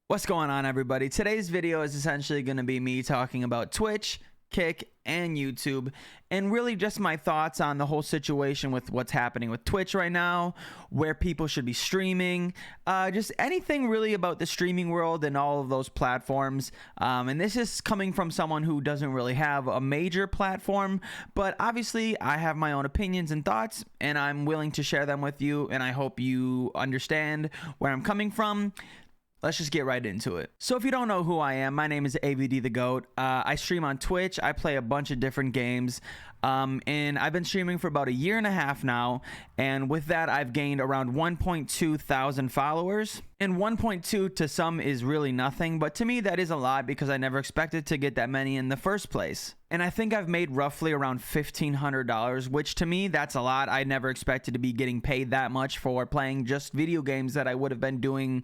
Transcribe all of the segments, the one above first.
What's going on, everybody? Today's video is essentially going to be me talking about Twitch, Kick, and YouTube, and really just my thoughts on the whole situation with what's happening with Twitch right now, where people should be streaming, just anything really about the streaming world and all of those platforms. And this is coming from someone who doesn't really have a major platform, but obviously I have my own opinions and thoughts, and I'm willing to share them with you, and I hope you understand where I'm coming from. Let's just get right into it. So if you don't know who I am, my name is AVD the GOAT. I stream on Twitch. I play a bunch of different games. And I've been streaming for about a year and a half now. And with that, I've gained around 1.2 thousand followers. And 1.2 to some is really nothing. But to me, that is a lot because I never expected to get that many in the first place. And I think I've made roughly around $1,500, which to me, that's a lot. I never expected to be getting paid that much for playing just video games that I would have been doing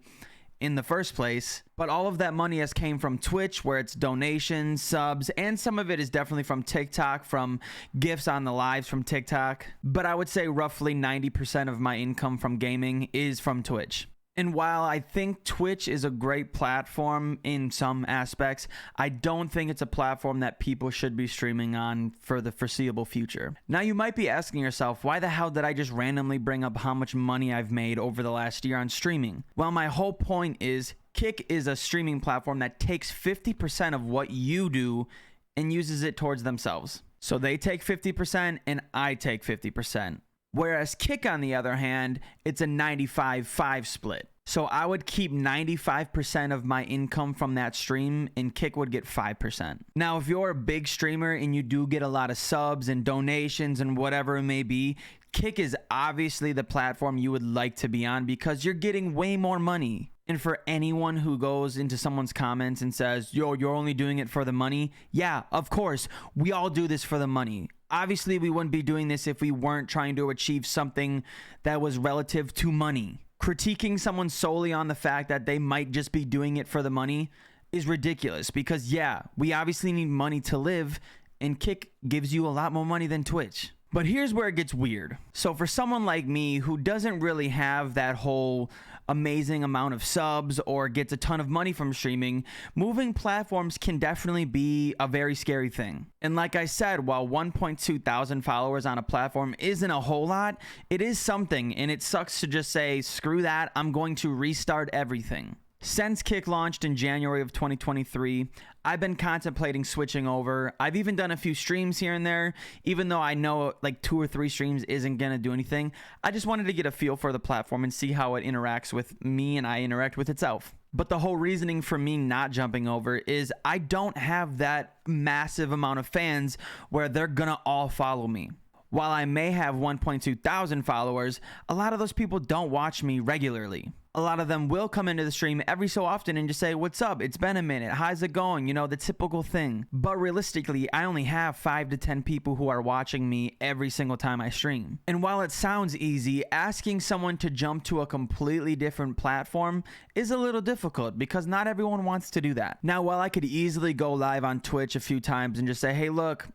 in the first place. But all of that money has came from Twitch, where it's donations, subs, and some of it is definitely from TikTok, from gifts on the lives from TikTok. But I would say roughly 90% of my income from gaming is from Twitch. And while I think Twitch is a great platform in some aspects, I don't think it's a platform that people should be streaming on for the foreseeable future. Now, you might be asking yourself, why the hell did I just randomly bring up how much money I've made over the last year on streaming? Well, my whole point is Kick is a streaming platform that takes 50% of what you do and uses it towards themselves. So they take 50% and I take 50%. Whereas Kick, on the other hand, it's a 95-5 split. So I would keep 95% of my income from that stream and Kick would get 5%. Now, if you're a big streamer and you do get a lot of subs and donations and whatever it may be, Kick is obviously the platform you would like to be on because you're getting way more money. And for anyone who goes into someone's comments and says, yo, you're only doing it for the money. Yeah, of course, we all do this for the money. Obviously, we wouldn't be doing this if we weren't trying to achieve something that was relative to money. Critiquing someone solely on the fact that they might just be doing it for the money is ridiculous because, yeah, we obviously need money to live, and Kick gives you a lot more money than Twitch. But here's where it gets weird. So for someone like me who doesn't really have that whole amazing amount of subs or gets a ton of money from streaming, moving platforms can definitely be a very scary thing. And like I said, while 1.2 thousand followers on a platform isn't a whole lot, it is something, and it sucks to just say, screw that, I'm going to restart everything. Since Kick launched in January of 2023, I've been contemplating switching over. I've even done a few streams here and there, even though I know like 2 or 3 streams isn't going to do anything. I just wanted to get a feel for the platform and see how it interacts with me and I interact with itself. But the whole reasoning for me not jumping over is I don't have that massive amount of fans where they're going to all follow me. While I may have 1.2 thousand followers, a lot of those people don't watch me regularly. A lot of them will come into the stream every so often and just say, what's up? It's been a minute. How's it going? You know, the typical thing. But realistically, I only have 5 to 10 people who are watching me every single time I stream. And while it sounds easy, asking someone to jump to a completely different platform is a little difficult because not everyone wants to do that. Now, while I could easily go live on Twitch a few times and just say, hey, look,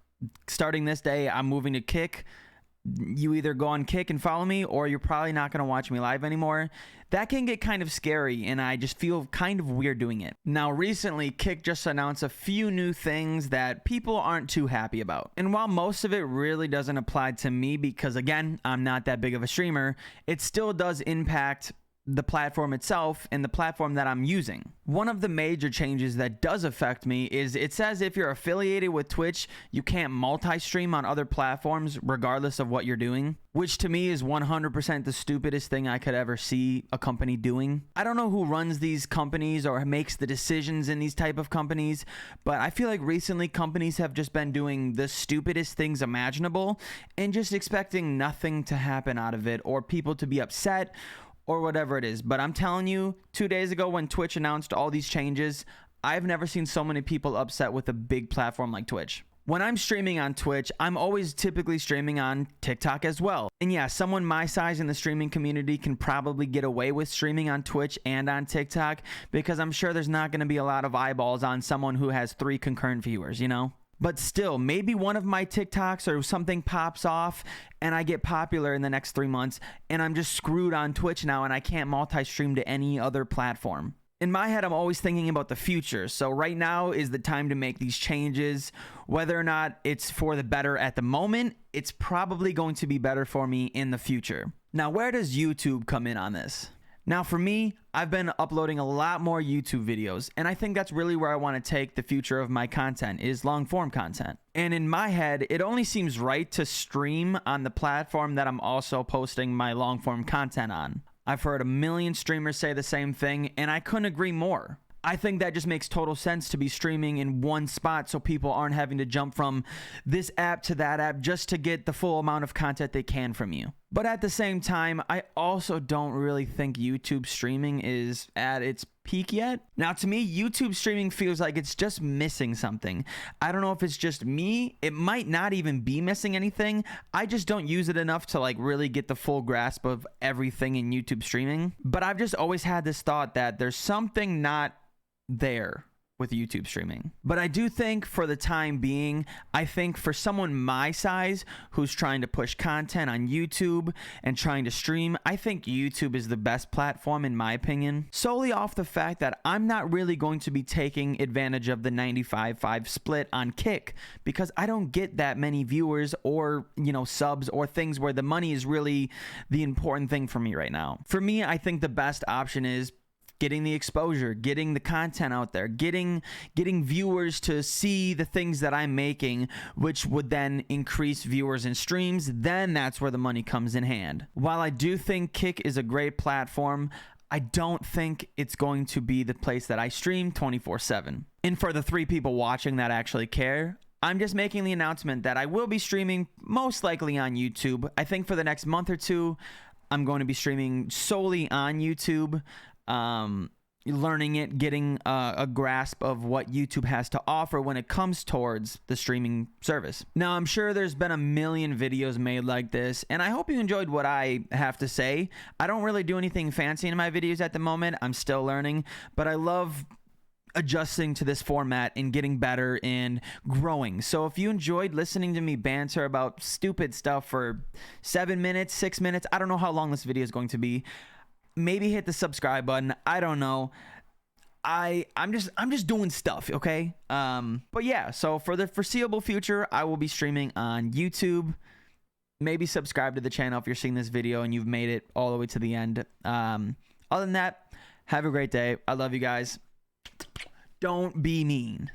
starting this day, I'm moving to Kick. You either go on Kick and follow me, or you're probably not going to watch me live anymore. That can get kind of scary, and I just feel kind of weird doing it. Now, recently, Kick just announced a few new things that people aren't too happy about. And while most of it really doesn't apply to me because, again, I'm not that big of a streamer, it still does impact the platform itself and the platform that I'm using. One of the major changes that does affect me is it says if you're affiliated with Twitch, you can't multi-stream on other platforms regardless of what you're doing, which to me is 100% the stupidest thing I could ever see a company doing. I don't know who runs these companies or makes the decisions in these type of companies, but I feel like recently companies have just been doing the stupidest things imaginable and just expecting nothing to happen out of it or people to be upset or whatever it is. But I'm telling you, 2 days ago when Twitch announced all these changes, I've never seen so many people upset with a big platform like Twitch. When I'm streaming on Twitch, I'm always typically streaming on TikTok as well. And yeah, someone my size in the streaming community can probably get away with streaming on Twitch and on TikTok because I'm sure there's not going to be a lot of eyeballs on someone who has 3 concurrent viewers, you know? But still, maybe one of my TikToks or something pops off and I get popular in the next 3 months and I'm just screwed on Twitch now and I can't multi-stream to any other platform. in my head, I'm always thinking about the future. So right now is the time to make these changes. Whether or not it's for the better at the moment, it's probably going to be better for me in the future. Now, where does YouTube come in on this? Now, for me, I've been uploading a lot more YouTube videos, and I think that's really where I want to take the future of my content, is long form content. And in my head, it only seems right to stream on the platform that I'm also posting my long form content on. I've heard a million streamers say the same thing, and I couldn't agree more. I think that just makes total sense to be streaming in one spot so people aren't having to jump from this app to that app just to get the full amount of content they can from you. But at the same time, I also don't really think YouTube streaming is at its peak yet. Now, to me, YouTube streaming feels like it's just missing something. I don't know if it's just me. It might not even be missing anything. I just don't use it enough to like really get the full grasp of everything in YouTube streaming. But I've just always had this thought that there's something not there with YouTube streaming. But I do think for the time being, I think for someone my size who's trying to push content on YouTube and trying to stream, I think YouTube is the best platform in my opinion, solely off the fact that I'm not really going to be taking advantage of the 95-5 split on Kick because I don't get that many viewers or, subs or things where the money is really the important thing for me right now. For me, I think the best option is getting the exposure, getting the content out there, getting viewers to see the things that I'm making, which would then increase viewers and streams. Then that's where the money comes in hand. While I do think Kick is a great platform, I don't think it's going to be the place that I stream 24/7. And for the 3 people watching that actually care, I'm just making the announcement that I will be streaming most likely on YouTube. I think for the next month or 2, I'm going to be streaming solely on YouTube. Learning it, getting a grasp of what YouTube has to offer when it comes towards the streaming service. Now, I'm sure there's been a million videos made like this, and I hope you enjoyed what I have to say. I don't really do anything fancy in my videos at the moment. I'm still learning, but I love adjusting to this format and getting better and growing. So if you enjoyed listening to me banter about stupid stuff for 7 minutes, 6 minutes, I don't know how long this video is going to be. Maybe hit the subscribe button. I don't know. I'm just doing stuff, okay? But yeah, so for the foreseeable future, I will be streaming on YouTube. Maybe subscribe to the channel if you're seeing this video and you've made it all the way to the end. Other than that, have a great day. I love you guys. Don't be mean.